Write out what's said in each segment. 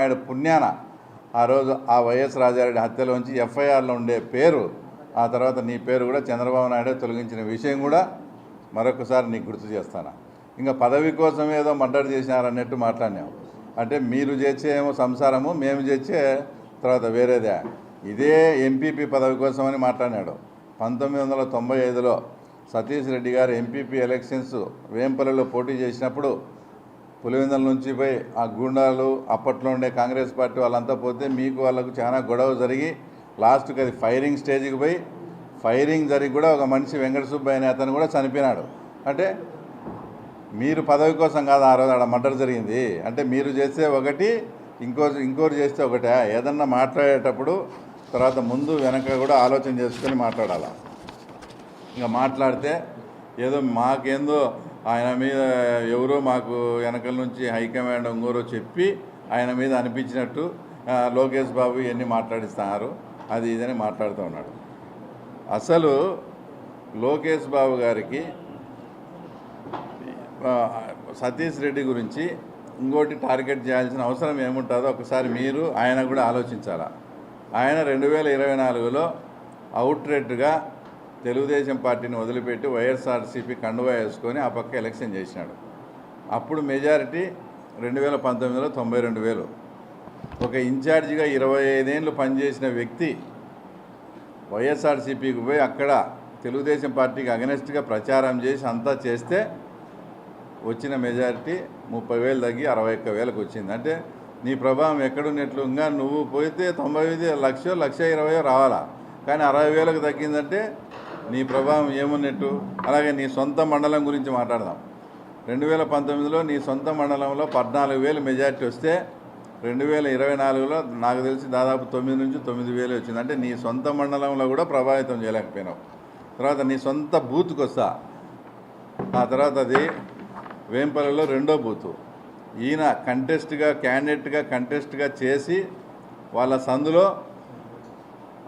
నాయుడు పుణ్యాన ఆ రోజు ఆ వైఎస్ రాజారెడ్డి హత్యలోంచి ఎఫ్ఐఆర్లో ఉండే పేరు ఆ తర్వాత నీ పేరు కూడా చంద్రబాబు నాయుడు తొలగించిన విషయం కూడా మరొకసారి నీకు గుర్తు చేస్తాను. ఇంకా పదవి కోసం ఏదో మర్డర్ చేసినారన్నట్టు మాట్లాడినాం. అంటే మీరు చేసేమో సంసారము, మేము చేసే తర్వాత వేరేదే. ఇదే ఎంపీపీ పదవి కోసమని మాట్లాడినాడు. 1995లో సతీష్ రెడ్డి గారు ఎంపీపీ ఎలక్షన్స్ వేంపల్లిలో పోటీ చేసినప్పుడు పులివెందుల నుంచి పోయి ఆ గూండాలు అప్పట్లో ఉండే కాంగ్రెస్ పార్టీ వాళ్ళంతా పోతే మీకు వాళ్ళకు చాలా గొడవ జరిగి లాస్ట్కి అది ఫైరింగ్ స్టేజ్కి పోయి ఫైరింగ్ జరిగి కూడా ఒక మనిషి వెంకట సుబ్బయ్య అనే అతను కూడా చనిపోయినాడు. అంటే మీరు పదవి కోసం కాదు ఆ రోజు ఆడ మర్డర్ జరిగింది. అంటే మీరు చేస్తే ఒకటి, ఇంకోటి చేస్తే ఒకటే. ఏదన్నా మాట్లాడేటప్పుడు తర్వాత ముందు వెనక కూడా ఆలోచన చేసుకొని మాట్లాడాలి. ఇంకా మాట్లాడితే ఏదో మాకేందో ఆయన మీద ఎవరో మాకు వెనకల నుంచి హైకమాండ్ ఇంకోరో చెప్పి ఆయన మీద అనిపించినట్టు లోకేష్ బాబు ఇవన్నీ మాట్లాడిస్తున్నారు, అది ఇదని మాట్లాడుతూ ఉన్నాడు. అసలు లోకేష్ బాబు గారికి సతీష్ రెడ్డి గురించి ఇంకోటి టార్గెట్ చేయాల్సిన అవసరం ఏముంటుందో ఒకసారి మీరు ఆయన కూడా ఆలోచించాలా. ఆయన 2024లో అవుట్రెట్గా తెలుగుదేశం పార్టీని వదిలిపెట్టి వైఎస్ఆర్సీపీ కండువా వేసుకొని ఆ పక్క ఎలక్షన్ చేసినాడు. అప్పుడు మెజారిటీ 2019లో 92,000. ఒక ఇన్ఛార్జిగా 25 ఏళ్ళు పనిచేసిన వ్యక్తి వైఎస్ఆర్సీపీకి పోయి అక్కడ తెలుగుదేశం పార్టీకి అగెనెస్ట్గా ప్రచారం చేసి అంతా చేస్తే వచ్చిన మెజారిటీ 30,000 తగ్గి 61,000కి వచ్చింది. అంటే నీ ప్రభావం ఎక్కడున్నట్లు. ఇంకా నువ్వు పోతే 95 లక్ష 1,20,000 రావాలా, కానీ 60,000కి తగ్గిందంటే నీ ప్రభావం ఏమున్నట్టు. అలాగే నీ సొంత మండలం గురించి మాట్లాడదాం. 2019లో నీ సొంత మండలంలో 14,000 మెజారిటీ వస్తే 2024లో నాకు తెలిసి దాదాపు 9 నుంచి 9,000 వచ్చింది. అంటే నీ సొంత మండలంలో కూడా ప్రభావితం చేయలేకపోయినావు. తర్వాత నీ సొంత బూత్కి వస్తా. ఆ తర్వాత అది వేంపల్లిలో 2వ బూతు. ఈయన క్యాండిడేట్గా చేసి వాళ్ళ సందులో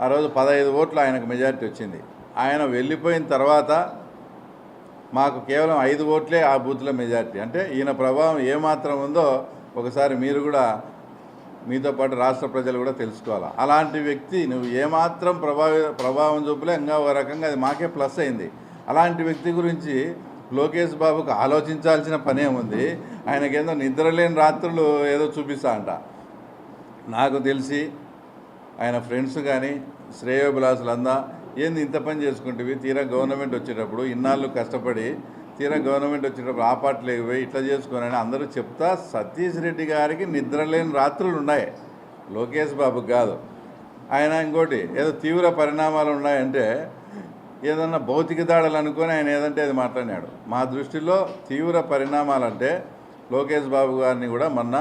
ఆ రోజు 15 ఓట్లు ఆయనకు మెజారిటీ వచ్చింది. ఆయన వెళ్ళిపోయిన తర్వాత మాకు కేవలం 5 ఓట్లే ఆ బూత్లో మెజారిటీ. అంటే ఈయన ప్రభావం ఏమాత్రం ఉందో ఒకసారి మీరు కూడా మీతో పాటు రాష్ట్ర ప్రజలు కూడా తెలుసుకోవాలి. అలాంటి వ్యక్తి నువ్వు ఏమాత్రం ప్రభావం చూపలే, ఇంకా ఒక రకంగా అది మాకే ప్లస్ అయింది. అలాంటి వ్యక్తి గురించి లోకేష్ బాబుకు ఆలోచించాల్సిన పనే ఉంది. ఆయనకేందో నిద్రలేని రాత్రులు ఏదో చూపిస్తా అంట. నాకు తెలిసి ఆయన ఫ్రెండ్స్ కానీ శ్రేయోభిలాసులందా ఏంది ఇంత పని చేసుకుంటేవి, తీరా గవర్నమెంట్ వచ్చేటప్పుడు ఇన్నాళ్ళు కష్టపడి తీరా గవర్నమెంట్ వచ్చేటప్పుడు ఆ పార్టీలోకి పోయి ఇట్లా చేసుకోనని అందరూ చెప్తా. సతీష్ రెడ్డి గారికి నిద్రలేని రాత్రులు ఉన్నాయి, లోకేష్ బాబుకి కాదు. ఆయన ఇంకోటి ఏదో తీవ్ర పరిణామాలు ఉన్నాయంటే ఏదన్నా భౌతిక దాడులు అనుకొని ఆయన ఏదంటే అది మాట్లాడినాడు. మా దృష్టిలో తీవ్ర పరిణామాలంటే లోకేష్ బాబు గారిని కూడా మొన్న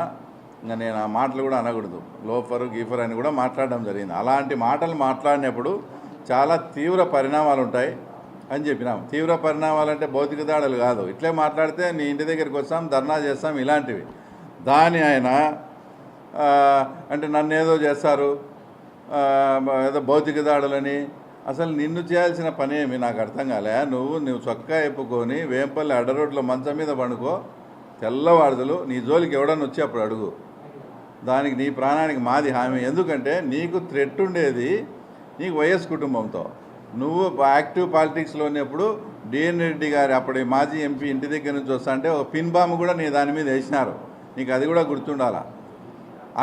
ఇంకా నేను ఆ మాటలు కూడా అనకూడదు, లోఫరు గీఫర్ అని కూడా మాట్లాడడం జరిగింది. అలాంటి మాటలు మాట్లాడినప్పుడు చాలా తీవ్ర పరిణామాలు ఉంటాయి అని చెప్పినాం. తీవ్ర పరిణామాలు అంటే భౌతిక దాడులు కాదు. ఇట్లే మాట్లాడితే నీ ఇంటి దగ్గరికి వస్తాం, ధర్నా చేస్తాం, ఇలాంటివి. దాని ఆయన అంటే నన్ను ఏదో చేస్తారు, ఏదో భౌతిక దాడులని. అసలు నిన్ను చేయాల్సిన పని ఏమి నాకు అర్థం కాలే. నువ్వు చొక్కా ఎప్పుకొని వేంపల్లి అడ్డరోడ్లో మంచం మీద పండుకో, తెల్లవాడుదలు నీ జోలికి ఎవడన్నా వచ్చి అప్పుడు అడుగు. దానికి నీ ప్రాణానికి మాది హామీ. ఎందుకంటే నీకు థ్రెట్ ఉండేది నీకు వైఎస్ కుటుంబంతో. నువ్వు యాక్టివ్ పాలిటిక్స్లో ఉన్నప్పుడు డిఎన్ రెడ్డి గారు అప్పటి మాజీ ఎంపీ ఇంటి దగ్గర నుంచి వస్తా అంటే ఒక పిన్ బాంబు కూడా నీ దాని మీద వేసినారు, నీకు అది కూడా గుర్తుండాలా.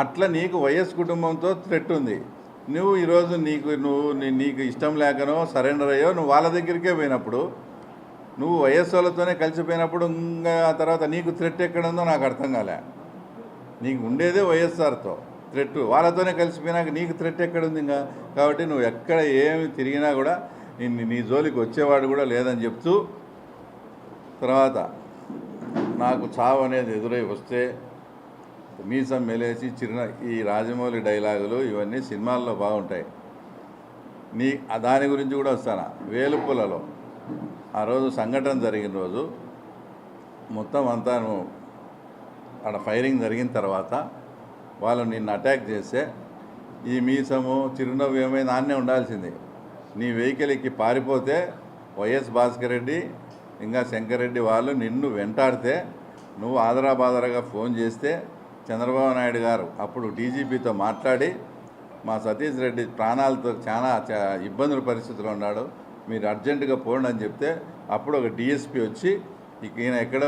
అట్లా నీకు వైఎస్ కుటుంబంతో థ్రెట్ ఉంది. నువ్వు ఈరోజు నీకు ఇష్టం లేకనో సరెండర్ అయ్యో నువ్వు వాళ్ళ దగ్గరికే పోయినప్పుడు, నువ్వు వైఎస్ వాళ్ళతోనే కలిసిపోయినప్పుడు ఇంకా ఆ తర్వాత నీకు థ్రెట్ ఎక్కడుందో నాకు అర్థం కాలే. నీకు ఉండేదే వైఎస్ఆర్తో థ్రెట్, వాళ్ళతోనే కలిసిపోయినాక నీకు థ్రెట్ ఎక్కడుంది ఇంకా. కాబట్టి నువ్వు ఎక్కడ ఏమి తిరిగినా కూడా నీ జోలికి వచ్చేవాడు కూడా లేదని చెప్తూ, తర్వాత నాకు చావు అనేది ఎదురై వస్తే మీసం మెలేసి ఈ రాజమౌళి డైలాగులు ఇవన్నీ సినిమాల్లో బాగుంటాయి. దాని గురించి కూడా వస్తాను. వేలుపులలో ఆ రోజు సంఘటన జరిగిన రోజు మొత్తం అంతా అక్కడ ఫైరింగ్ జరిగిన తర్వాత వాళ్ళు నిన్ను అటాక్ చేస్తే ఈ మీసము చిరునవ్వు ఏమైనా నాన్నే ఉండాల్సింది. నీ వెహికల్ ఎక్కి పారిపోతే వైఎస్ భాస్కర్ రెడ్డి ఇంకా శంకర్ రెడ్డి వాళ్ళు నిన్ను వెంటాడితే నువ్వు ఆదరాబాదరగా ఫోన్ చేస్తే చంద్రబాబు నాయుడు గారు అప్పుడు డీజీపీతో మాట్లాడి మా సతీష్ రెడ్డి ప్రాణాలతో చాలా ఇబ్బందుల పరిస్థితిలో ఉన్నాడు, మీరు అర్జెంటుగా పోండి అని చెప్తే అప్పుడు ఒక డిఎస్పీ వచ్చి ఈయన ఎక్కడో